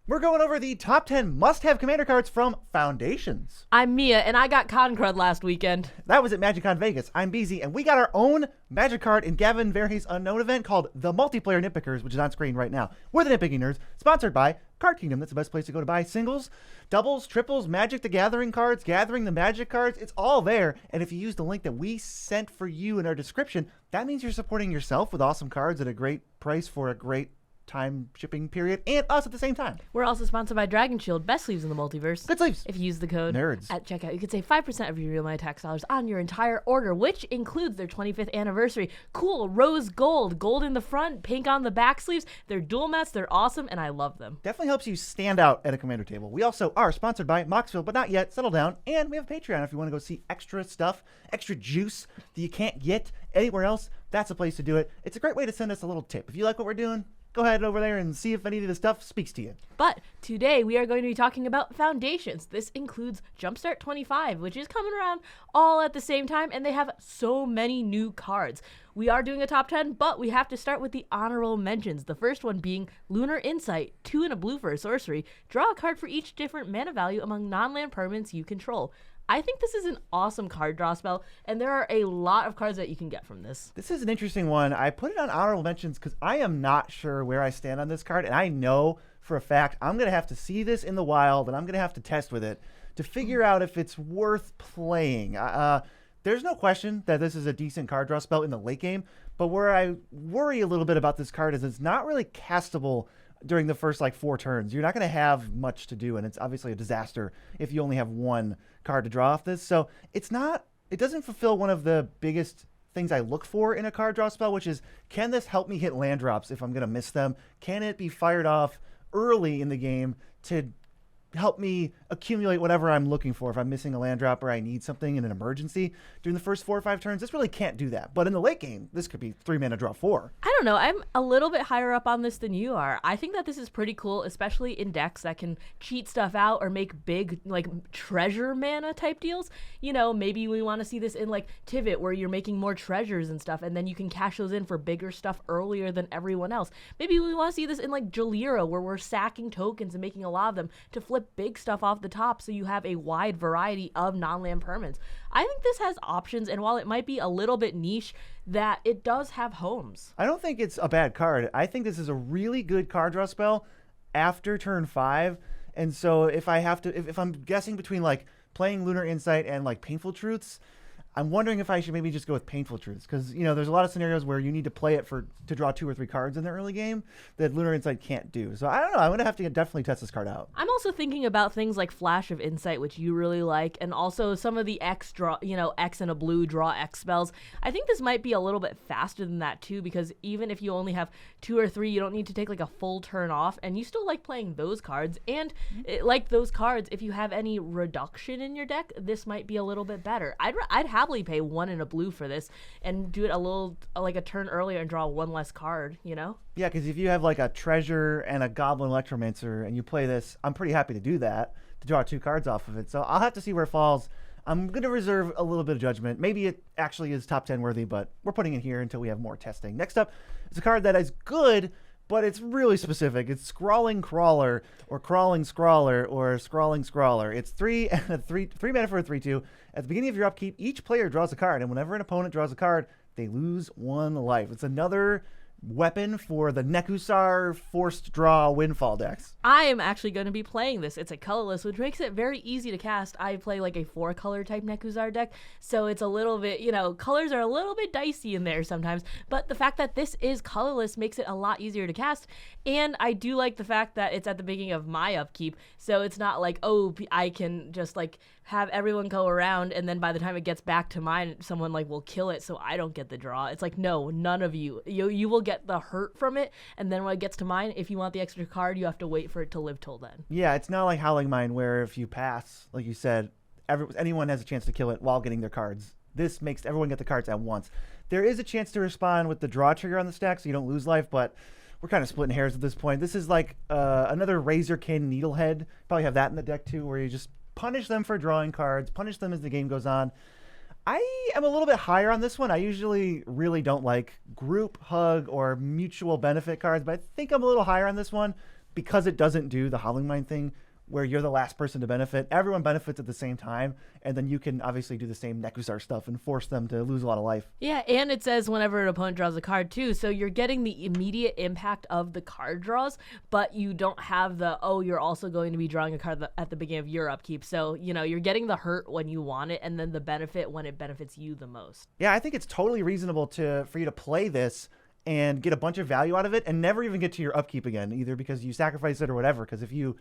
We're going over the top 10 must-have commander cards from Foundations. I'm Mia, and I got Con Crud last weekend. That was at MagicCon Vegas. I'm BZ, and we got our own Magic card in Gavin Verhey's Unknown event called the Multiplayer Nitpickers, which is on screen right now. We're the Nitpicking Nerds, sponsored by Card Kingdom. That's the best place to go to buy singles, doubles, triples, Magic the Gathering cards, Gathering the Magic cards. It's all there, and if you use the link that we sent for you in our description, that means you're supporting yourself with awesome cards at a great price for a great time shipping period, and us at the same time. We're also sponsored by Dragon Shield, best sleeves in the multiverse. Good sleeves. If you use the code Nerds at checkout, you can save 5% of your real money tax dollars on your entire order, which includes their 25th anniversary. Cool rose gold, gold in the front, pink on the back sleeves. They're dual mats, they're awesome, and I love them. Definitely helps you stand out at a commander table. We also are sponsored by Moxville, but not yet. Settle down. And we have a Patreon if you want to go see extra stuff, extra juice that you can't get anywhere else. That's a place to do it. It's a great way to send us a little tip. If you like what we're doing, go ahead over there and see if any of the stuff speaks to you. But today we are going to be talking about Foundations. This includes Jumpstart 25, which is coming around all at the same time, and they have so many new cards. We are doing a top 10, but we have to start with the honorable mentions. The first one being Lunar Insight, 2 and a blue for a sorcery. Draw a card for each different mana value among non-land permanents you control. I think this is an awesome card draw spell, and there are a lot of cards that you can get from this. This is an interesting one. I put it on honorable mentions because I am not sure where I stand on this card, and I know for a fact I'm going to have to see this in the wild, and I'm going to have to test with it to figure out if it's worth playing. There's no question that this is a decent card draw spell in the late game, but where I worry a little bit about this card is it's not really castable during the first 4 turns. You're not going to have much to do, and it's obviously a disaster if you only have one card to draw off this. So it doesn't fulfill one of the biggest things I look for in a card draw spell, which is, can this help me hit land drops if I'm going to miss them? Can it be fired off early in the game to help me accumulate whatever I'm looking for if I'm missing a land drop or I need something in an emergency during the first 4 or 5 turns? This really can't do that. But in the late game, this could be 3 mana draw 4. I don't know. I'm a little bit higher up on this than you are. I think that this is pretty cool, especially in decks that can cheat stuff out or make big, treasure mana type deals. You know, maybe we want to see this in, Tivit, where you're making more treasures and stuff, and then you can cash those in for bigger stuff earlier than everyone else. Maybe we want to see this in, Jalira, where we're sacking tokens and making a lot of them to flip big stuff off the top so you have a wide variety of non-land permanents. I think this has options, and while it might be a little bit niche, that it does have homes. I don't think it's a bad card. I think this is a really good card draw spell after turn 5. And so if I'm guessing between playing Lunar Insight and Painful Truths, I'm wondering if I should maybe just go with Painful Truths, because there's a lot of scenarios where you need to play it to draw 2 or 3 cards in the early game that Lunar Insight can't do. So I don't know. I'm gonna have to definitely test this card out. I'm also thinking about things like Flash of Insight, which you really like, and also some of the X and a blue draw X spells. I think this might be a little bit faster than that too, because even if you only have 2 or 3, you don't need to take a full turn off, and you still like playing those cards. And like those cards, if you have any reduction in your deck, this might be a little bit better. I'd happily pay 1 and a blue for this and do it a little a turn earlier and draw 1 less card, Yeah, because if you have a treasure and a goblin electromancer and you play this, I'm pretty happy to do that, to draw 2 cards off of it. So I'll have to see where it falls. I'm going to reserve a little bit of judgment. Maybe it actually is top 10 worthy, but we're putting it here until we have more testing. Next up is a card that is good, but it's really specific. It's Scrawling Crawler, or Crawling Scrawler, or Scrawling Scrawler. It's 3 mana for a 3/2. At the beginning of your upkeep, each player draws a card, and whenever an opponent draws a card, they lose 1 life. It's another weapon for the Nekusar forced draw windfall decks. I am actually going to be playing this. It's a colorless, which makes it very easy to cast. I play a 4-color type Nekusar deck, so it's a little bit, colors are a little bit dicey in there sometimes, but the fact that this is colorless makes it a lot easier to cast, and I do like the fact that it's at the beginning of my upkeep, so it's not I can just have everyone go around, and then by the time it gets back to mine, someone will kill it so I don't get the draw. It's no, none of you will get the hurt from it, and then when it gets to mine, if you want the extra card, you have to wait for it to live till then. Yeah, it's not like Howling Mine, where if you pass, like you said, anyone has a chance to kill it while getting their cards. This makes everyone get the cards at once. There is a chance to respond with the draw trigger on the stack, so you don't lose life, but we're kind of splitting hairs at this point. This is another Razorkin Needlehead. Probably have that in the deck too, where you just punish them for drawing cards, punish them as the game goes on. I am a little bit higher on this one. I usually really don't like group hug or mutual benefit cards, but I think I'm a little higher on this one because it doesn't do the Howling Mine thing where you're the last person to benefit. Everyone benefits at the same time, and then you can obviously do the same Nekuzar stuff and force them to lose a lot of life. Yeah, and it says whenever an opponent draws a card too, so you're getting the immediate impact of the card draws, but you don't have the, you're also going to be drawing a card at the beginning of your upkeep. So, you're getting the hurt when you want it, and then the benefit when it benefits you the most. Yeah, I think it's totally reasonable for you to play this and get a bunch of value out of it and never even get to your upkeep again, either because you sacrifice it or whatever. Because if you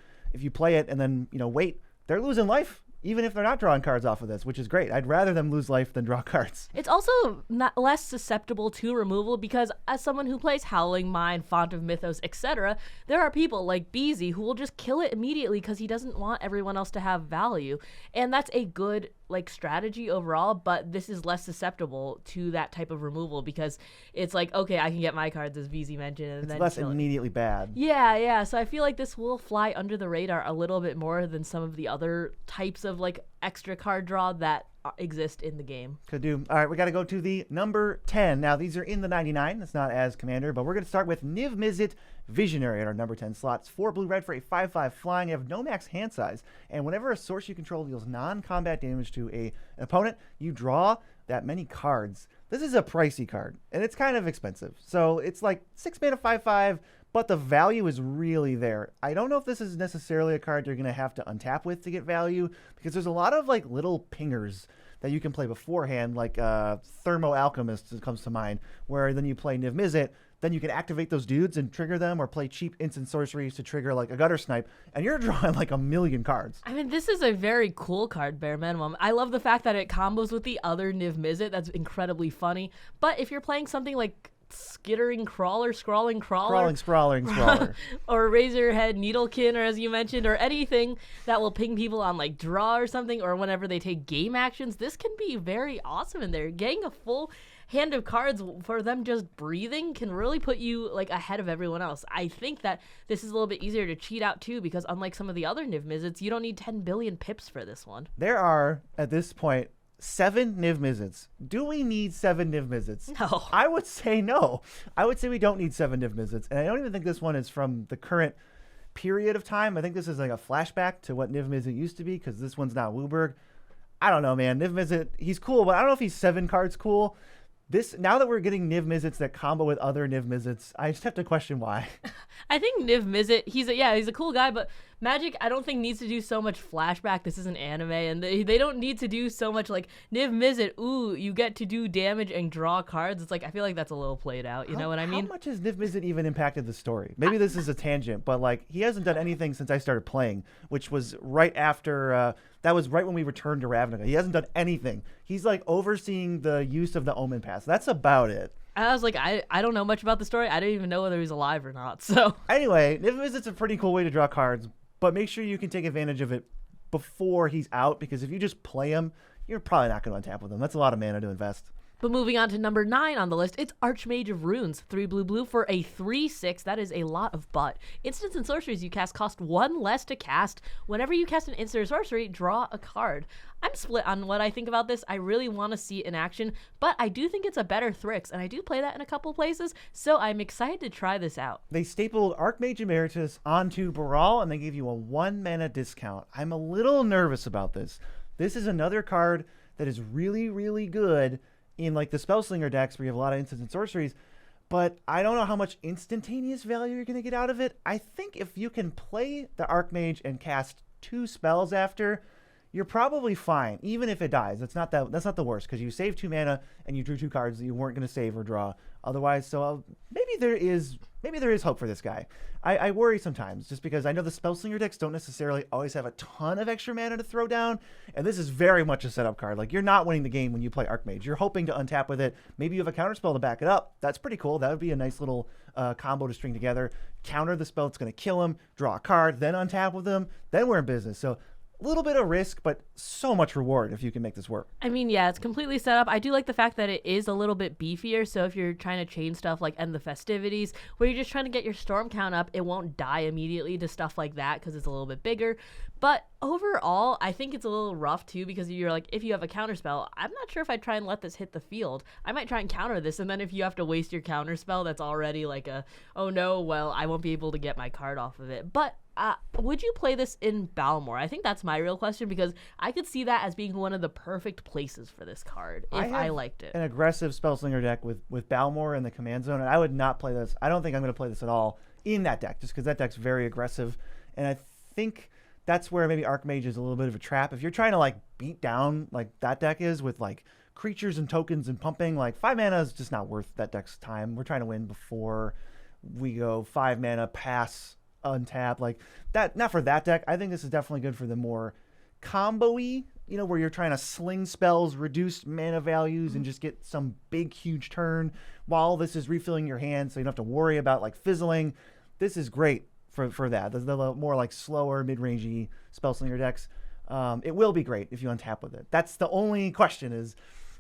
play it and then wait, they're losing life even if they're not drawing cards off of this, which is great. I'd rather them lose life than draw cards. It's also not less susceptible to removal because as someone who plays Howling Mine, Font of Mythos, etc., there are people like Beezy who will just kill it immediately because he doesn't want everyone else to have value. And that's a good strategy overall, but this is less susceptible to that type of removal because it's like, okay, I can get my cards as Beezy mentioned, and it's then less immediately bad. Yeah. So I feel like this will fly under the radar a little bit more than some of the other types of extra card draw that exist in the game. Could do. All right, we got to go to the number 10. Now, these are in the 99. That's not as Commander, but we're going to start with Niv Mizzet Visionary at our number 10 slots. 4 blue-red for a 5/5 flying. You have no max hand size, and whenever a source you control deals non-combat damage to an opponent, you draw that many cards. This is a pricey card, and it's kind of expensive. So it's like 6 mana 5/5, but the value is really there. I don't know if this is necessarily a card you're going to have to untap with to get value, because there's a lot of little pingers that you can play beforehand, like Thermo Alchemist comes to mind, where then you play Niv Mizzet, then you can activate those dudes and trigger them, or play cheap instant sorceries to trigger a Gutter Snipe, and you're drawing a million cards. I mean, this is a very cool card, bare minimum. I love the fact that it combos with the other Niv Mizzet. That's incredibly funny. But if you're playing something like Skittering Crawler, Scrawling Crawler, Sprawling Sprawler, or Razorhead Needlekin, or as you mentioned, or anything that will ping people on draw or something, or whenever they take game actions, this can be very awesome in there. Getting a full hand of cards for them just breathing can really put you ahead of everyone else. I think that this is a little bit easier to cheat out too, because unlike some of the other Niv Mizzets, you don't need 10 billion pips for this one. There are, at this point, 7 Niv Mizzets. Do we need 7 Niv Mizzets? No. I would say no. I would say we don't need 7 Niv Mizzets. And I don't even think this one is from the current period of time. I think this is a flashback to what Niv Mizzet used to be, because this one's not Wooburg. I don't know, man. Niv Mizzet, he's cool, but I don't know if he's 7 cards cool. Now that we're getting Niv Mizzets that combo with other Niv Mizzets, I just have to question why. I think Niv Mizzet, he's a cool guy, but Magic, I don't think needs to do so much flashback. This is an anime, and they don't need to do so much Niv Mizzet, ooh, you get to do damage and draw cards. It's I feel like that's a little played out. You know what I mean? How much has Niv Mizzet even impacted the story? Maybe this is a tangent, but he hasn't done anything since I started playing, which was right after, that was right when we returned to Ravnica. He hasn't done anything. He's overseeing the use of the Omen Pass. That's about it. I was I don't know much about the story. I didn't even know whether he's alive or not. So anyway, Niv Mizzet's a pretty cool way to draw cards, but make sure you can take advantage of it before he's out, because if you just play him, you're probably not going to untap with him. That's a lot of mana to invest. But moving on to number 9 on the list, it's Archmage of Runes. 3 blue for a 3/6. That is a lot of butt. Instants and sorceries you cast cost 1 less to cast. Whenever you cast an instant or sorcery, draw a card. I'm split on what I think about this. I really want to see it in action, but I do think it's a better Thrix, and I do play that in a couple places, so I'm excited to try this out. They stapled Archmage Emeritus onto Baral, and they gave you a 1 mana discount. I'm a little nervous about this. This is another card that is really, really good in the Spellslinger decks where you have a lot of instants and sorceries, but I don't know how much instantaneous value you're going to get out of it. I think if you can play the Archmage and cast 2 spells after, you're probably fine, even if it dies. That's not the worst, because you saved 2 mana and you drew 2 cards that you weren't going to save or draw otherwise. So maybe there is hope for this guy. I worry sometimes, just because I know the Spellslinger decks don't necessarily always have a ton of extra mana to throw down, and this is very much a setup card. You're not winning the game when you play Archmage. You're hoping to untap with it. Maybe you have a counterspell to back it up. That's pretty cool. That would be a nice little combo to string together. Counter the spell that's going to kill him, draw a card, then untap with him. Then we're in business. So A little bit of risk, but so much reward if you can make this work. I mean, yeah, it's completely set up. I do like the fact that it is a little bit beefier. So if you're trying to chain stuff like End the Festivities, where you're just trying to get your storm count up, it won't die immediately to stuff like that because it's a little bit bigger. But overall, I think it's a little rough too because you're like, if you have a counterspell, I'm not sure if I'd try and let this hit the field. I might try and counter this, and then if you have to waste your counterspell, that's already like a, oh no, well, I won't be able to get my card off of it. But would you play this in Balmor? I think that's my real question because I could see that as being one of the perfect places for this card if I liked it. An aggressive Spellslinger deck with Balmor in the command zone, and I would not play this. I don't think I'm going to play this at all in that deck just because that deck's very aggressive, and I think that's where maybe Archmage is a little bit of a trap. If you're trying to like beat down like that deck is with like creatures and tokens and pumping, like 5 mana is just not worth that deck's time. We're trying to win before we go 5 mana pass untap like that. Not for that deck. I think this is definitely good for the more combo-y, where you're trying to sling spells, reduce mana values, and just get some big huge turn while this is refilling your hand, so you don't have to worry about like fizzling. This is great for that. The more like slower mid-rangey Spellslinger decks. It will be great if you untap with it. That's the only question is,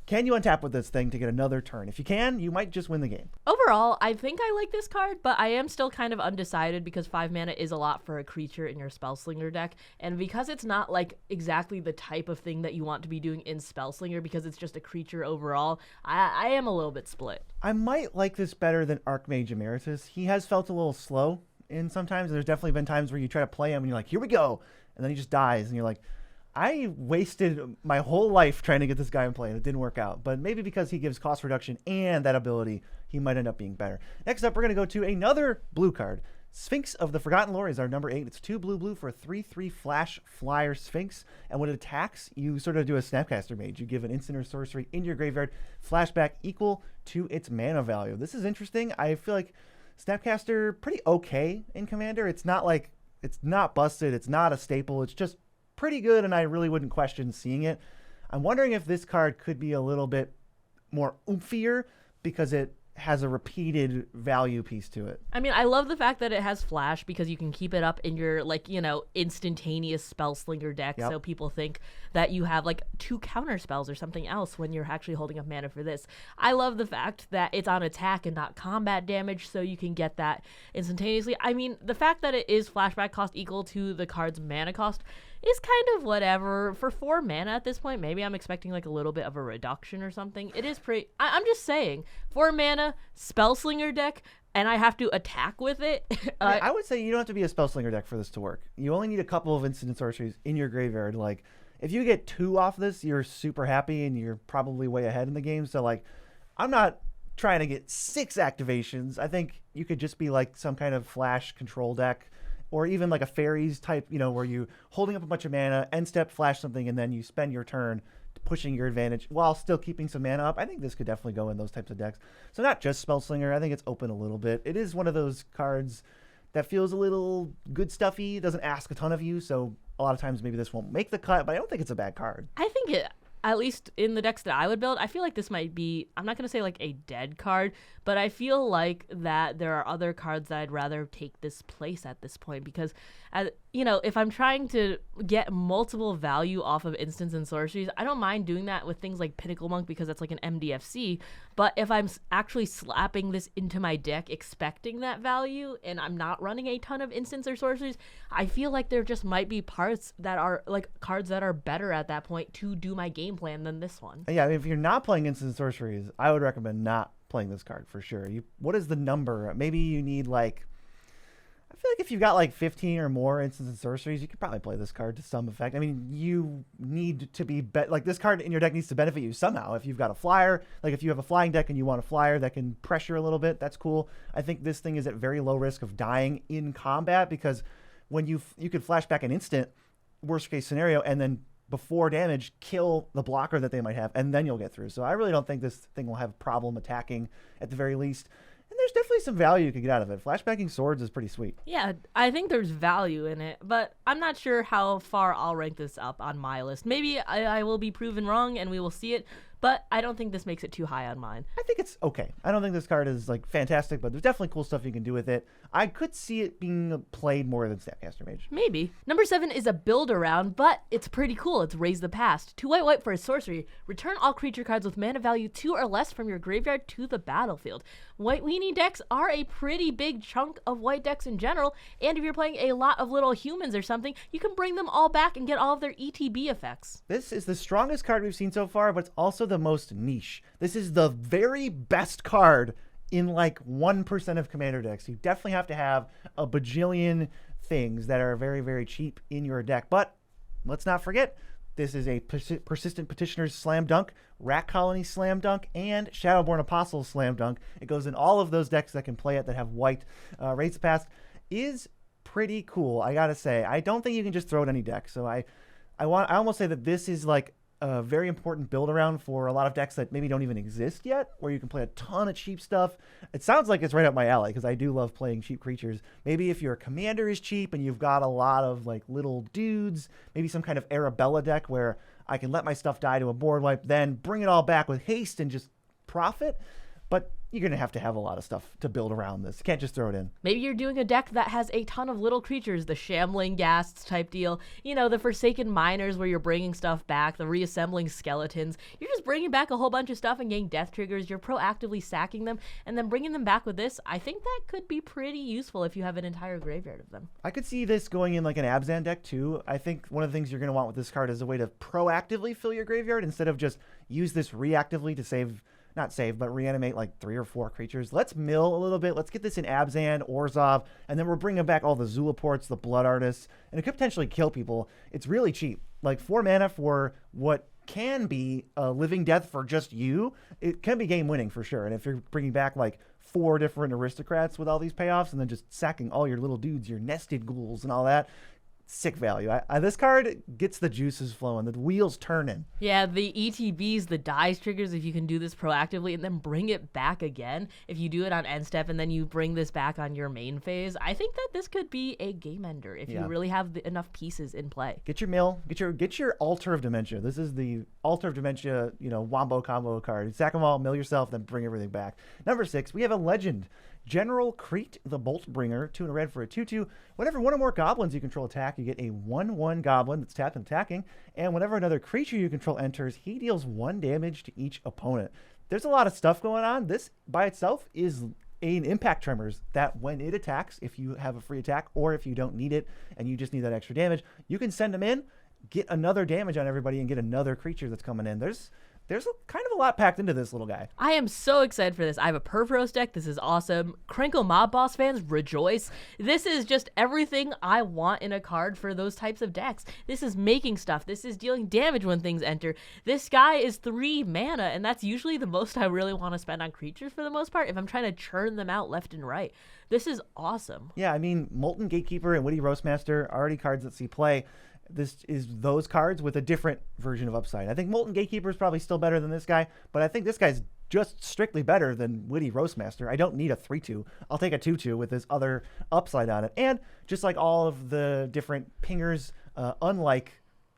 can you untap with this thing to get another turn? If you can, you might just win the game. Overall, I think I like this card, but I am still kind of undecided because 5 mana is a lot for a creature in your Spellslinger deck. And because it's not like exactly the type of thing that you want to be doing in Spellslinger because it's just a creature overall, I am a little bit split. I might like this better than Archmage Emeritus. He has felt a little slow in sometimes. There's definitely been times where you try to play him and you're like, here we go. And then he just dies and you're like, I wasted my whole life trying to get this guy in play, and it didn't work out. But maybe because he gives cost reduction and that ability, he might end up being better. Next up, we're going to go to another blue card. Sphinx of the Forgotten Lore is our number 8. It's 2 blue for a 3/3 flash flyer Sphinx. And when it attacks, you sort of do a Snapcaster Mage. You give an instant or sorcery in your graveyard, flashback equal to its mana value. This is interesting. I feel like Snapcaster pretty okay in Commander. It's not like, it's not busted. It's not a staple. It's just pretty good, and I really wouldn't question seeing it. I'm wondering if this card could be a little bit more oomfier because it has a repeated value piece to it. I mean, I love the fact that it has flash because you can keep it up in your, like, instantaneous Spellslinger deck. Yep. So people think that you have, like, 2 counter spells or something else when you're actually holding up mana for this. I love the fact that it's on attack and not combat damage, so you can get that instantaneously. I mean, the fact that it is flashback cost equal to the card's mana cost is kind of whatever. For 4 mana at this point, maybe I'm expecting like a little bit of a reduction or something. It is pretty, I'm just saying, 4 mana, Spellslinger deck, and I have to attack with it. I would say you don't have to be a Spellslinger deck for this to work. You only need a couple of instant sorceries in your graveyard. Like, if you get 2 off this, you're super happy and you're probably way ahead in the game. So, like, I'm not trying to get 6 activations. I think you could just be like some kind of flash control deck, or even like a fairies type, where you holding up a bunch of mana, end step, flash something, and then you spend your turn pushing your advantage while still keeping some mana up. I think this could definitely go in those types of decks. So not just Spellslinger. I think it's open a little bit. It is one of those cards that feels a little good stuffy, doesn't ask a ton of you, so a lot of times maybe this won't make the cut, but I don't think it's a bad card. I think it, at least in the decks that I would build, I feel like this might be, I'm not going to say like a dead card, but I feel like that there are other cards that I'd rather take this place at this point because, if I'm trying to get multiple value off of instants and sorceries, I don't mind doing that with things like Pinnacle Monk because that's like an MDFC, but if I'm actually slapping this into my deck expecting that value and I'm not running a ton of instants or sorceries, I feel like there just might be parts that are like cards that are better at that point to do my game plan than this one. Yeah, I mean, if you're not playing instant sorceries, I would recommend not playing this card for sure. What is the number? Maybe you need like, I feel like if you've got like 15 or more instants and sorceries, you could probably play this card to some effect. I mean, you need to be like this card in your deck needs to benefit you somehow. If you've got a flyer, like if you have a flying deck and you want a flyer that can pressure a little bit, that's cool. I think this thing is at very low risk of dying in combat because when you could flash back an instant, worst case scenario, and then before damage, kill the blocker that they might have, and then you'll get through. So I really don't think this thing will have a problem attacking at the very least. And there's definitely some value you could get out of it. Flashbacking swords is pretty sweet. Yeah, I think there's value in it, but I'm not sure how far I'll rank this up on my list. Maybe I will be proven wrong and we will see it, but I don't think this makes it too high on mine. I think it's okay. I don't think this card is like fantastic, but there's definitely cool stuff you can do with it. I could see it being played more than Snapcaster Mage. Maybe. Number 7 is a build around, but it's pretty cool. It's Raise the Past. 2 white for a sorcery. Return all creature cards with mana value 2 or less from your graveyard to the battlefield. White weenie decks are a pretty big chunk of white decks in general, and if you're playing a lot of little humans or something, you can bring them all back and get all of their ETB effects. This is the strongest card we've seen so far, but it's also the most niche. This is the very best card in like 1% of commander decks. You definitely have to have a bajillion things that are very, very cheap in your deck. But let's not forget, this is a Persistent Petitioner's Slam Dunk, Rat Colony Slam Dunk, and Shadowborn Apostles Slam Dunk. It goes in all of those decks that can play it that have white. Raise the Past is pretty cool, I gotta say. I don't think you can just throw it any deck. So I almost say that this is like a very important build around for a lot of decks that maybe don't even exist yet, where you can play a ton of cheap stuff. It sounds like it's right up my alley because I do love playing cheap creatures. Maybe if your commander is cheap and you've got a lot of like little dudes, maybe some kind of Arabella deck where I can let my stuff die to a board wipe, then bring it all back with haste and just profit. But you're going to have a lot of stuff to build around this. You can't just throw it in. Maybe you're doing a deck that has a ton of little creatures, the Shambling Ghasts type deal, you know, the Forsaken Miners where you're bringing stuff back, the Reassembling Skeletons. You're just bringing back a whole bunch of stuff and getting death triggers. You're proactively sacking them and then bringing them back with this. I think that could be pretty useful if you have an entire graveyard of them. I could see this going in like an Abzan deck too. I think one of the things you're going to want with this card is a way to proactively fill your graveyard instead of just use this reactively to not save, but reanimate like 3 or 4 creatures. Let's mill a little bit. Let's get this in Abzan, Orzhov, and then we're bringing back all the Zulaports, the Blood Artists, and it could potentially kill people. It's really cheap. Like 4 mana for what can be a living death for just you. It can be game winning for sure. And if you're bringing back like 4 different aristocrats with all these payoffs and then just sacking all your little dudes, your nested ghouls and all that, sick value. This card gets the juices flowing, the wheels turning. Yeah, the ETBs, the dice triggers, if you can do this proactively and then bring it back again, if you do it on end step and then you bring this back on your main phase, I think that this could be a game ender if you really have enough pieces in play. Get your mill, get your Altar of Dementia. This is the Altar of Dementia, wombo combo card. Sack them all, mill yourself, then bring everything back. Number 6, we have a legend. General Crete the Boltbringer, 2 and a red for a 2/2. Whenever one or more goblins you control attack, you get a 1/1 goblin that's tapped and attacking. And whenever another creature you control enters, he deals 1 damage to each opponent. There's a lot of stuff going on. This by itself is an impact tremors that when it attacks, if you have a free attack or if you don't need it and you just need that extra damage, you can send them in, get another damage on everybody, and get another creature that's coming in. There's kind of a lot packed into this little guy. I am so excited for this. I have a Purphoros deck. This is awesome. Crinkle Mob Boss fans, rejoice. This is just everything I want in a card for those types of decks. This is making stuff. This is dealing damage when things enter. This guy is 3 mana, and that's usually the most I really want to spend on creatures for the most part if I'm trying to churn them out left and right. This is awesome. Yeah, I mean, Molten Gatekeeper and Witty Roastmaster, already cards that see play. This is those cards with a different version of upside. I think Molten Gatekeeper is probably still better than this guy, but I think this guy's just strictly better than Witty Roastmaster. I don't need a 3/2. I'll take a 2/2 with this other upside on it. And just like all of the different pingers, unlike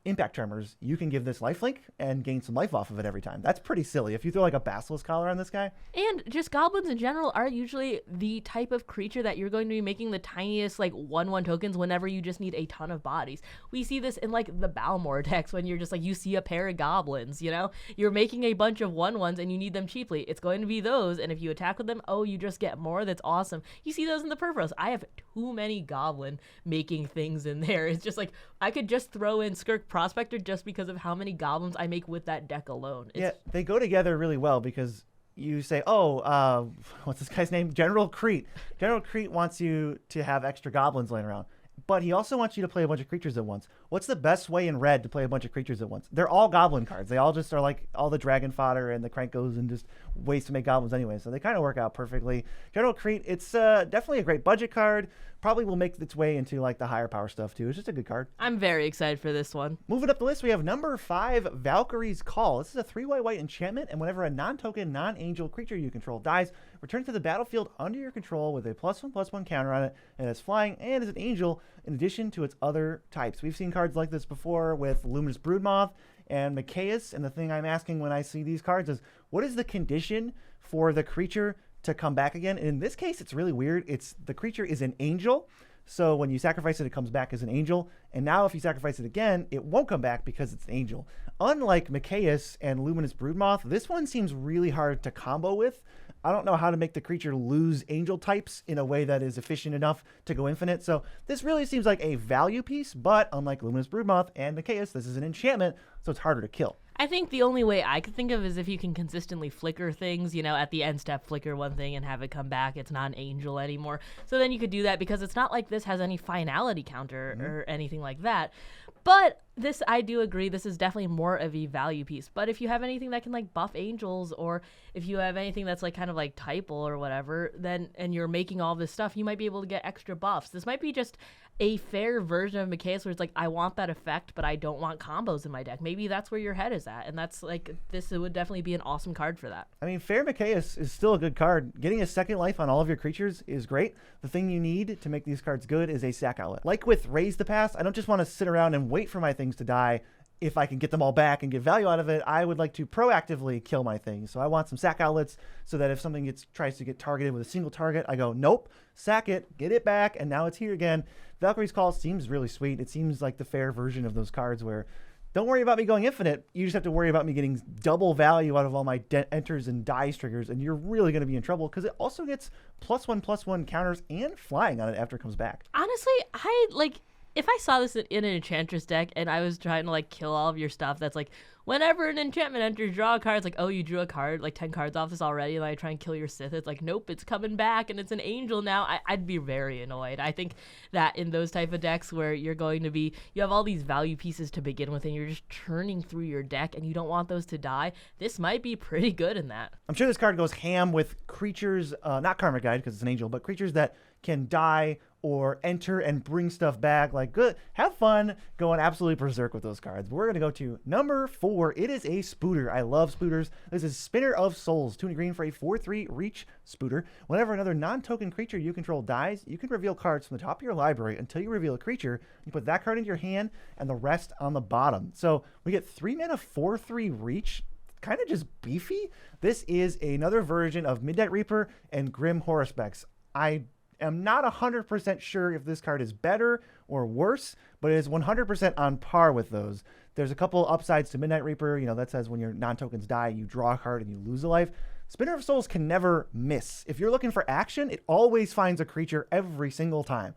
Impact Tremors, you can give this lifelink and gain some life off of it every time. That's pretty silly. If you throw like a Basilisk Collar on this guy. And just goblins in general are usually the type of creature that you're going to be making the tiniest like 1/1 tokens whenever you just need a ton of bodies. We see this in like the Balmor decks when you're just like, you see a pair of goblins, you're making a bunch of 1/1s and you need them cheaply. It's going to be those, and if you attack with them, you just get more. That's awesome. You see those in the Purphoros. I have too many goblin making things in there. It's just like I could just throw in Skirk Prospector just because of how many goblins I make with that deck alone. Yeah, they go together really well because you say, what's this guy's name? General Crete. General Crete wants you to have extra goblins laying around, but he also wants you to play a bunch of creatures at once. What's the best way in red to play a bunch of creatures at once? They're all goblin cards. They all just are like all the dragon fodder and the Krankos and just ways to make goblins anyway. So they kind of work out perfectly. General Crete, it's definitely a great budget card. Probably will make its way into like the higher power stuff too. It's just a good card. I'm very excited for this one. Moving up the list, we have number 5, Valkyrie's Call. This is a 3 white enchantment, and whenever a non-token, non-angel creature you control dies, return to the battlefield under your control with a +1/+1 counter on it, and it's flying and is an angel in addition to its other types. We've seen cards like this before with Luminous Broodmoth and Micaeus. And the thing I'm asking when I see these cards is, what is the condition for the creature to come back again? And in this case, it's really weird. The creature is an angel. So when you sacrifice it, it comes back as an angel. And now if you sacrifice it again, it won't come back because it's an angel. Unlike Micaeus and Luminous Broodmoth, this one seems really hard to combo with. I don't know how to make the creature lose angel types in a way that is efficient enough to go infinite. So this really seems like a value piece, but unlike Luminous Broodmoth and Micaeus, this is an enchantment, so it's harder to kill. I think the only way I could think of is if you can consistently flicker things, at the end step, flicker one thing and have it come back. It's not an angel anymore. So then you could do that, because it's not like this has any finality counter or anything like that. But this, I do agree, this is definitely more of a value piece. But if you have anything that can like buff angels, or if you have anything that's like kind of like typal or whatever, then, and you're making all this stuff, you might be able to get extra buffs. This might be just a fair version of Micaeus where it's like, I want that effect, but I don't want combos in my deck. Maybe that's where your head is at. And that's like, this would definitely be an awesome card for that. I mean, fair Micaeus is still a good card. Getting a second life on all of your creatures is great. The thing you need to make these cards good is a sack outlet. Like with Raise the Past, I don't just want to sit around and wait for my things to die. If I can get them all back and get value out of it, I would like to proactively kill my things. So I want some sack outlets so that if something tries to get targeted with a single target, I go, nope, sack it, get it back, and now it's here again. Valkyrie's Call seems really sweet. It seems like the fair version of those cards where don't worry about me going infinite. You just have to worry about me getting double value out of all my enters and dies triggers, and you're really going to be in trouble because it also gets +1/+1 counters and flying on it after it comes back. Honestly, if I saw this in an Enchantress deck and I was trying to like kill all of your stuff, that's like, whenever an enchantment enters, draw a card. It's like, oh, you drew a card, like 10 cards off this already, and I try and kill your Sith. It's like, nope, it's coming back and it's an angel now. I'd be very annoyed. I think that in those type of decks where you have all these value pieces to begin with and you're just churning through your deck and you don't want those to die, this might be pretty good in that. I'm sure this card goes ham with creatures, not Karmic Guide because it's an angel, but creatures that can die or enter and bring stuff back. Like, good, have fun going absolutely berserk with those cards. But we're going to go to number 4. It is a Spooter. I love Spooters. This is Spinner of Souls, 2 and green for a 4/3 reach Spooter. Whenever another non-token creature you control dies, you can reveal cards from the top of your library until you reveal a creature. You put that card into your hand and the rest on the bottom. So we get 3 mana 4/3 reach. Kind of just beefy. This is another version of Midnight Reaper and Grim Horospex. I am not 100% sure if this card is better or worse, but it is 100% on par with those. There's a couple upsides to Midnight Reaper. That says when your non-tokens die, you draw a card and you lose a life. Spinner of Souls can never miss. If you're looking for action, it always finds a creature every single time.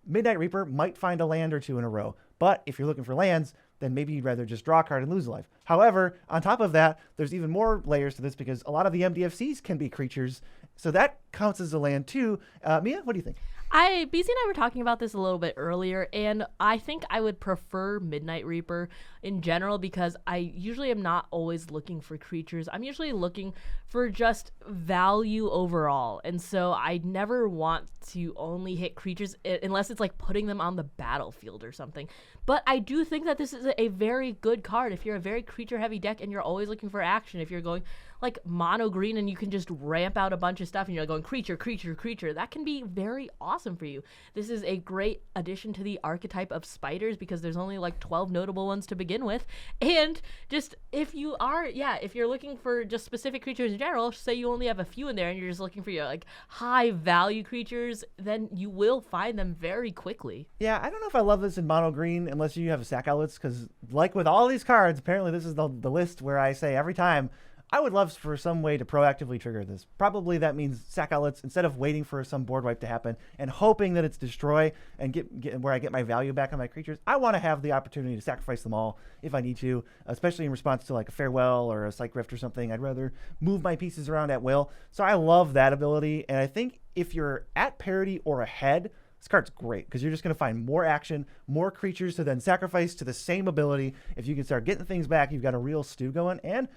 Midnight Reaper might find a land or two in a row, but if you're looking for lands, then maybe you'd rather just draw a card and lose a life. However, on top of that, there's even more layers to this because a lot of the MDFCs can be creatures, so that counts as a land too. Mia, what do you think? BC and I were talking about this a little bit earlier, and I think I would prefer Midnight Reaper in general because I usually am not always looking for creatures. I'm usually looking for just value overall, and so I never want to only hit creatures unless it's like putting them on the battlefield or something. But I do think that this is a very good card if you're a very creature-heavy deck and you're always looking for action. If you're going like mono green and you can just ramp out a bunch of stuff and you're going creature, creature, creature, that can be very awesome for you. This is a great addition to the archetype of spiders because there's only like 12 notable ones to begin with. And just if you're looking for just specific creatures in general, say you only have a few in there and you're just looking for your like high value creatures, then you will find them very quickly. Yeah, I don't know if I love this in mono green unless you have sack outlets, because like with all these cards, apparently this is the list where I say every time, I would love for some way to proactively trigger this. Probably that means sack outlets instead of waiting for some board wipe to happen and hoping that it's destroy and get where I get my value back on my creatures. I want to have the opportunity to sacrifice them all if I need to, especially in response to like a Farewell or a Psych Rift or something. I'd rather move my pieces around at will. So I love that ability. And I think if you're at parity or ahead, this card's great because you're just going to find more action, more creatures to then sacrifice to the same ability. If you can start getting things back, you've got a real stew going. And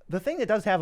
the thing it does have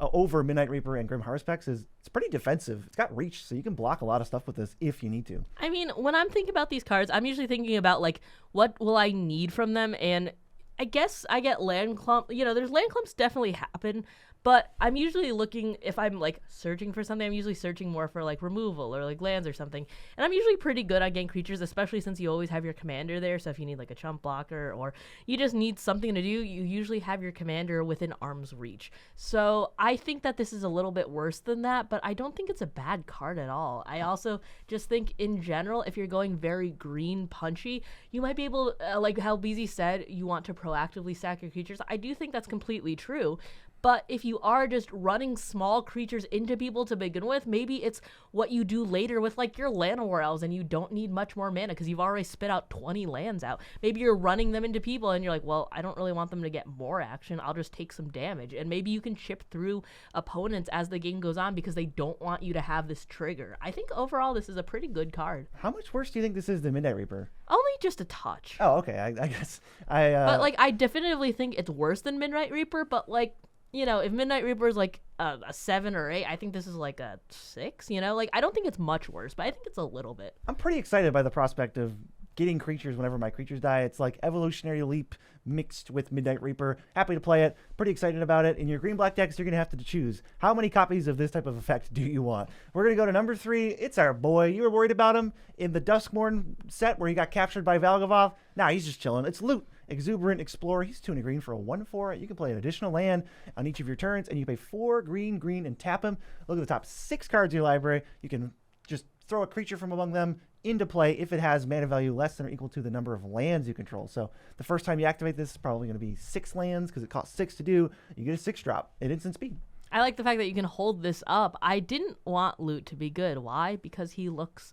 over Midnight Reaper and Grim Haruspex is it's pretty defensive. It's got reach, so you can block a lot of stuff with this if you need to. I mean, when I'm thinking about these cards, I'm usually thinking about like, what will I need from them? And I guess I get land clump. There's land clumps definitely happen, But I'm usually looking, if I'm like searching for something, I'm usually searching more for like removal or like lands or something. And I'm usually pretty good at getting creatures, especially since you always have your commander there. So if you need like a chump blocker or you just need something to do, you usually have your commander within arm's reach. So I think that this is a little bit worse than that, but I don't think it's a bad card at all. I also just think in general, if you're going very green punchy, you might be able, like how BZ said, you want to proactively sack your creatures. I do think that's completely true. But if you are just running small creatures into people to begin with, maybe it's what you do later with like your Llanowar Elves and you don't need much more mana because you've already spit out 20 lands out. Maybe you're running them into people and you're like, well, I don't really want them to get more action. I'll just take some damage. And maybe you can chip through opponents as the game goes on because they don't want you to have this trigger. I think overall this is a pretty good card. How much worse do you think this is than Midnight Reaper? Only just a touch. Oh, okay. I guess But like, I definitively think it's worse than Midnight Reaper, but like, you know, if Midnight Reaper is like a 7 or 8, I think this is like a 6, you know? Like, I don't think it's much worse, but I think it's a little bit. I'm pretty excited by the prospect of getting creatures whenever my creatures die. It's like Evolutionary Leap mixed with Midnight Reaper. Happy to play it. Pretty excited about it. In your green-black decks, you're going to have to choose. How many copies of this type of effect do you want? We're going to go to number 3. It's our boy. You were worried about him in the Duskmourn set where he got captured by Valgavoth. Nah, he's just chilling. It's Loot. Exuberant Explorer. He's 2 and a green for a 1/4. You can play an additional land on each of your turns, and you pay 4 green, and tap him. Look at the top 6 cards in your library. You can just throw a creature from among them into play if it has mana value less than or equal to the number of lands you control. So the first time you activate this is probably going to be 6 lands because it costs 6 to do. You get a 6-drop at instant speed. I like the fact that you can hold this up. I didn't want Loot to be good. Why? Because he looks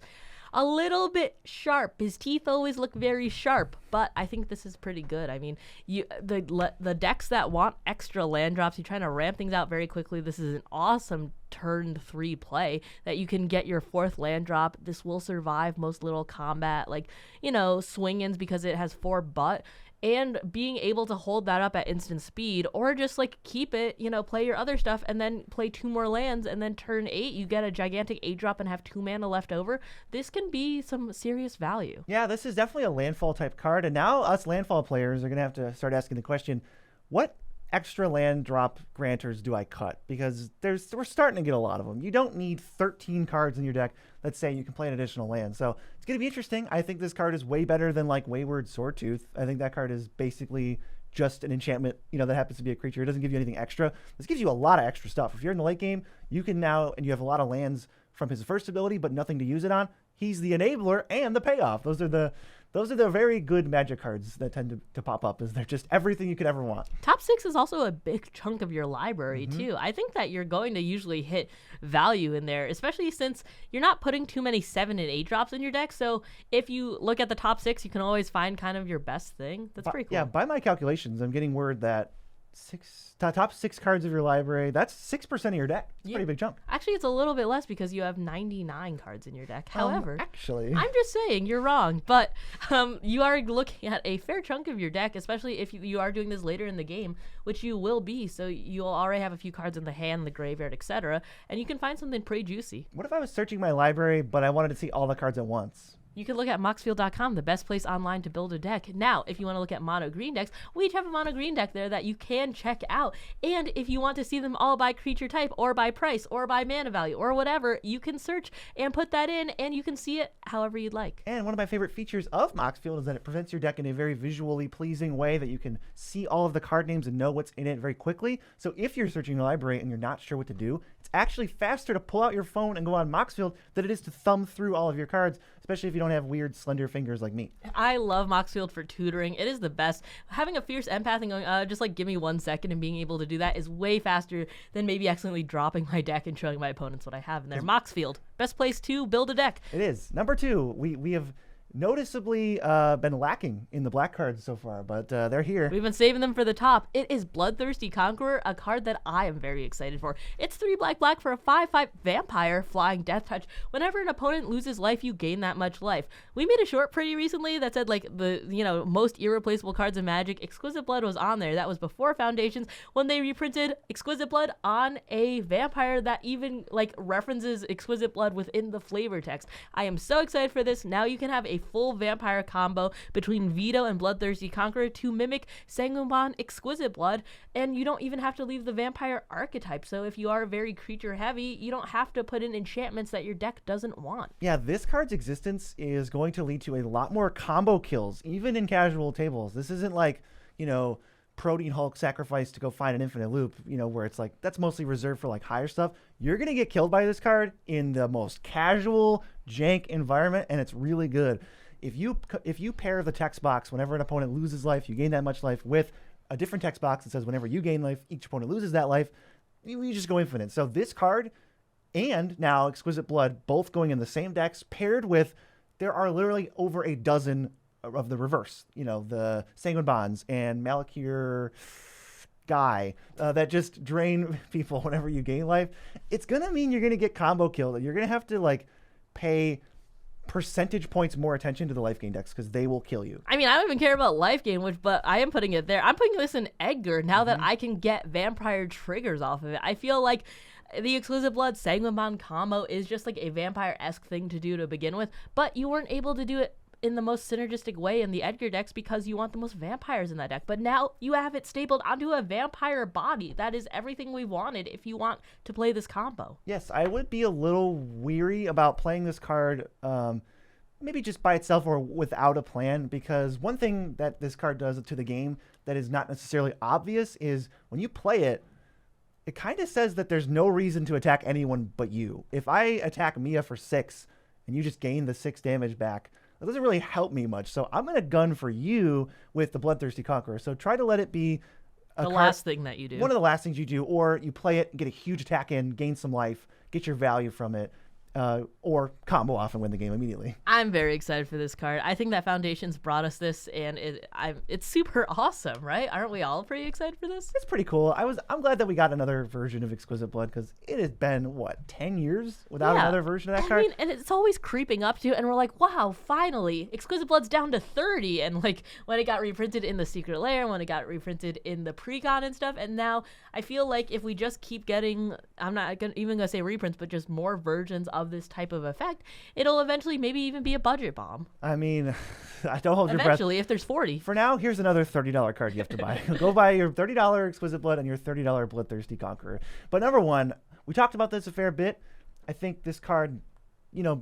a little bit sharp. His teeth always look very sharp, but I think this is pretty good. I mean, the decks that want extra land drops, you're trying to ramp things out very quickly. This is an awesome turn 3 play that you can get your 4th land drop. This will survive most little combat, like, you know, swing-ins because it has 4 butt. And being able to hold that up at instant speed, or just like keep it, you know, play your other stuff and then play 2 more lands, and then turn 8 you get a gigantic 8-drop and have 2 mana left over. This can be some serious value. Yeah, this is definitely a landfall type card, and now us landfall players are gonna have to start asking the question, what extra land drop granters do I cut? Because we're starting to get a lot of them. You don't need 13 cards in your deck that say you can play an additional land. So it's going to be interesting. I think this card is way better than like Wayward Swordtooth. I think that card is basically just an enchantment, you know, that happens to be a creature. It doesn't give you anything extra. This gives you a lot of extra stuff. If you're in the late game, you can now, and you have a lot of lands from his first ability, but nothing to use it on. He's the enabler and the payoff. Those are the very good Magic cards that tend to pop up, is they're just everything you could ever want. Top 6 is also a big chunk of your library, too. I think that you're going to usually hit value in there, especially since you're not putting too many 7 and 8 drops in your deck. So if you look at the top 6, you can always find kind of your best thing. That's pretty cool. Yeah, by my calculations, I'm getting word that top 6 cards of your library, that's 6% of your deck. It's a pretty big chunk. Actually, it's a little bit less because you have 99 cards in your deck. However, actually, I'm just saying you're wrong, but you are looking at a fair chunk of your deck, especially if you are doing this later in the game, which you will be. So you'll already have a few cards in the hand, the graveyard, etc., and you can find something pretty juicy. What if I was searching my library, but I wanted to see all the cards at once? You can look at moxfield.com, the best place online to build a deck. Now, if you want to look at mono green decks, we each have a mono green deck there that you can check out. And if you want to see them all by creature type or by price or by mana value or whatever, you can search and put that in, and you can see it however you'd like. And one of my favorite features of Moxfield is that it presents your deck in a very visually pleasing way that you can see all of the card names and know what's in it very quickly. So if you're searching your library and you're not sure what to do, it's actually faster to pull out your phone and go on Moxfield than it is to thumb through all of your cards, especially if you don't have weird slender fingers like me. I love Moxfield for tutoring. It is the best. Having a fierce empath and going, just like give me 1 second, and being able to do that is way faster than maybe accidentally dropping my deck and showing my opponents what I have in there. Moxfield, best place to build a deck. It is. Number 2, we have noticeably been lacking in the black cards so far, but they're here. We've been saving them for the top. It is Bloodthirsty Conqueror, a card that I am very excited for. It's 3 black for a 5/5 vampire flying death touch. Whenever an opponent loses life, you gain that much life. We made a short pretty recently that said like the most irreplaceable cards in Magic. Exquisite Blood was on there. That was before Foundations, when they reprinted Exquisite Blood on a vampire that even like references Exquisite Blood within the flavor text. I am so excited for this. Now you can have a full vampire combo between Vito and Bloodthirsty Conqueror to mimic Sanguinebon Exquisite Blood, and you don't even have to leave the vampire archetype. So if you are very creature heavy, you don't have to put in enchantments that your deck doesn't want. Yeah, this card's existence is going to lead to a lot more combo kills, even in casual tables. This isn't like, Protein Hulk sacrifice to go find an infinite loop, where it's like that's mostly reserved for like higher stuff. You're going to get killed by this card in the most casual jank environment, and it's really good. If you pair the text box whenever an opponent loses life, you gain that much life, with a different text box that says whenever you gain life, each opponent loses that life, you just go infinite. So this card and now Exquisite Blood both going in the same decks, paired with, there are literally over a dozen of the reverse, the Sanguine Bonds and Malakir guy that just drain people whenever you gain life. It's going to mean you're going to get combo killed. You're going to have to pay percentage points more attention to the life gain decks because they will kill you. I mean, I don't even care about life gain, but I am putting it there. I'm putting this in Edgar now that I can get vampire triggers off of it. I feel like the Exquisite Blood Sanguinebon combo is just like a vampire-esque thing to do to begin with, but you weren't able to do it in the most synergistic way in the Edgar decks because you want the most vampires in that deck. But now you have it stapled onto a vampire body. That is everything we wanted if you want to play this combo. Yes, I would be a little weary about playing this card maybe just by itself or without a plan, because one thing that this card does to the game that is not necessarily obvious is when you play it, it kind of says that there's no reason to attack anyone but you. If I attack Mia for 6 and you just gain the 6 damage back, that doesn't really help me much. So I'm going to gun for you with the Bloodthirsty Conqueror. So try to let it be the last thing that you do. One of the last things you do, or you play it, get a huge attack in, gain some life, get your value from it, or combo off and win the game immediately. I'm very excited for this card. I think that Foundations brought us this, and it's super awesome, right? Aren't we all pretty excited for this? It's pretty cool. I'm glad that we got another version of Exquisite Blood, because it has been 10 years without another version of that card. I mean, and it's always creeping up to, and we're like, wow, finally, Exquisite Blood's down to 30, and when it got reprinted in the Secret Lair, when it got reprinted in the Precon and stuff, and now I feel like if we just keep getting, I'm not even gonna say reprints, but just more versions of this type of effect, it'll eventually maybe even be a budget bomb. I mean, I don't hold your breath. Eventually, if there's 40. For now, here's another $30 card you have to buy. Go buy your $30 Exquisite Blood and your $30 Bloodthirsty Conqueror. But number one, we talked about this a fair bit. I think this card,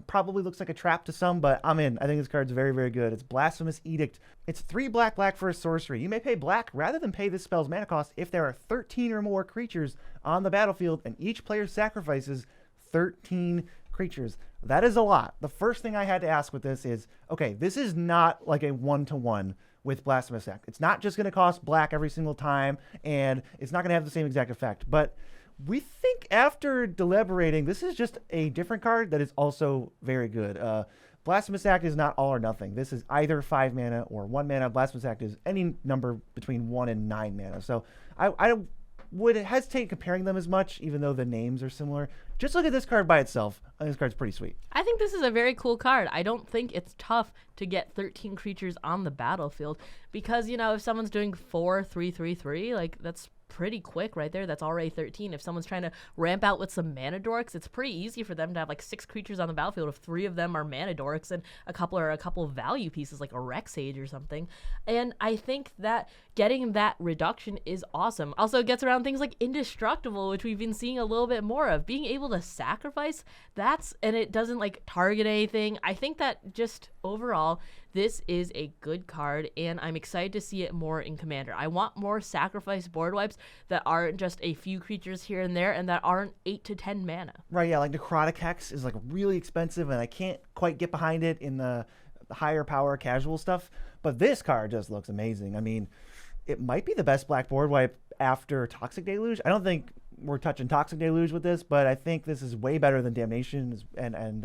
probably looks like a trap to some, but I'm in. I think this card's very, very good. It's Blasphemous Edict. It's 3 black for a sorcery. You may pay black rather than pay this spell's mana cost if there are 13 or more creatures on the battlefield and each player sacrifices 13 creatures. That is a lot. The first thing I had to ask with this is, okay, this is not like a 1-to-1 with Blasphemous Act. It's not just going to cost black every single time, and it's not going to have the same exact effect. But we think after deliberating, this is just a different card that is also very good. Blasphemous Act is not all or nothing. This is either 5 mana or 1 mana. Blasphemous Act is any number between 1 and 9 mana. So I would hesitate comparing them as much, even though the names are similar. Just look at this card by itself. I think this card's pretty sweet. I think this is a very cool card. I don't think it's tough to get 13 creatures on the battlefield because, if someone's doing 4-3-3-3, that's pretty quick right there. That's already 13. If someone's trying to ramp out with some mana dorks, it's pretty easy for them to have 6 creatures on the battlefield if 3 of them are mana dorks and a couple are a couple of value pieces like a Rex Sage or something. And I think that getting that reduction is awesome. Also, it gets around things like Indestructible, which we've been seeing a little bit more of. Being able to sacrifice, and it doesn't target anything. I think that just overall, this is a good card, and I'm excited to see it more in Commander. I want more sacrifice board wipes that aren't just a few creatures here and there, and that aren't 8 to 10 mana. Right, yeah, Necrotic Hex is really expensive, and I can't quite get behind it in the higher power casual stuff. But this card just looks amazing. I mean, it might be the best black board wipe after Toxic Deluge. I don't think we're touching Toxic Deluge with this, but I think this is way better than Damnation and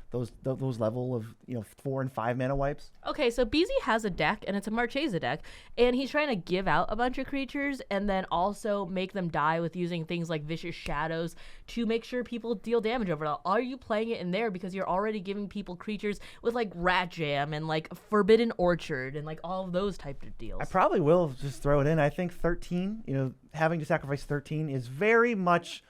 those level of 4 and 5 mana wipes. Okay, so BZ has a deck, and it's a Marchesa deck, and he's trying to give out a bunch of creatures and then also make them die with using things like Vicious Shadows to make sure people deal damage over it. Are you playing it in there because you're already giving people creatures with Rat Jam and Forbidden Orchard and all of those type of deals? I probably will just throw it in. I think 13, having to sacrifice 13 is very much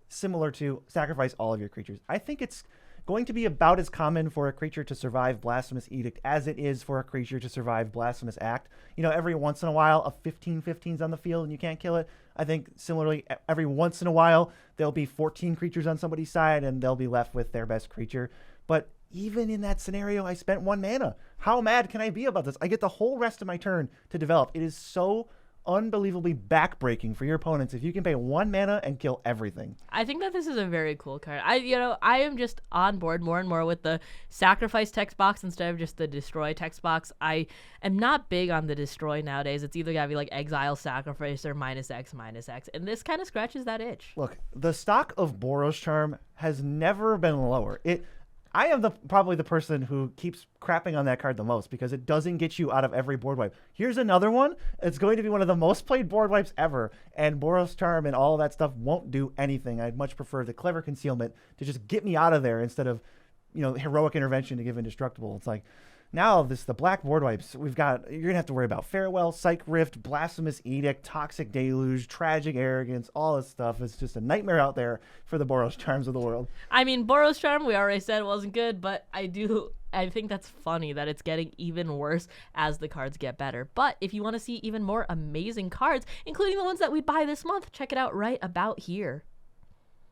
similar to sacrifice all of your creatures. I think it's going to be about as common for a creature to survive Blasphemous Edict as it is for a creature to survive Blasphemous Act. Every once in a while, a 15/15's on the field and you can't kill it. I think similarly, every once in a while, there'll be 14 creatures on somebody's side and they'll be left with their best creature. But even in that scenario, I spent 1 mana. How mad can I be about this? I get the whole rest of my turn to develop. It is so unbelievably backbreaking for your opponents if you can pay 1 mana and kill everything. I think that this is a very cool card. I am just on board more and more with the sacrifice text box instead of just the destroy text box. I am not big on the destroy nowadays. It's either gotta be like exile, sacrifice, or -X, and this kind of scratches that itch. Look, the stock of Boros Charm has never been lower. I am probably the person who keeps crapping on that card the most because it doesn't get you out of every board wipe. Here's another one. It's going to be one of the most played board wipes ever, and Boros Charm and all of that stuff won't do anything. I'd much prefer the Clever Concealment to just get me out of there instead of, Heroic Intervention to give Indestructible. It's like, now the black board wipes, you're gonna have to worry about Farewell, Psych Rift, Blasphemous Edict, Toxic Deluge, Tragic Arrogance, all this stuff. It's just a nightmare out there for the Boros Charms of the world. I mean, Boros Charm, we already said wasn't good, but I think that's funny that it's getting even worse as the cards get better. But if you want to see even more amazing cards, including the ones that we buy this month, check it out right about here.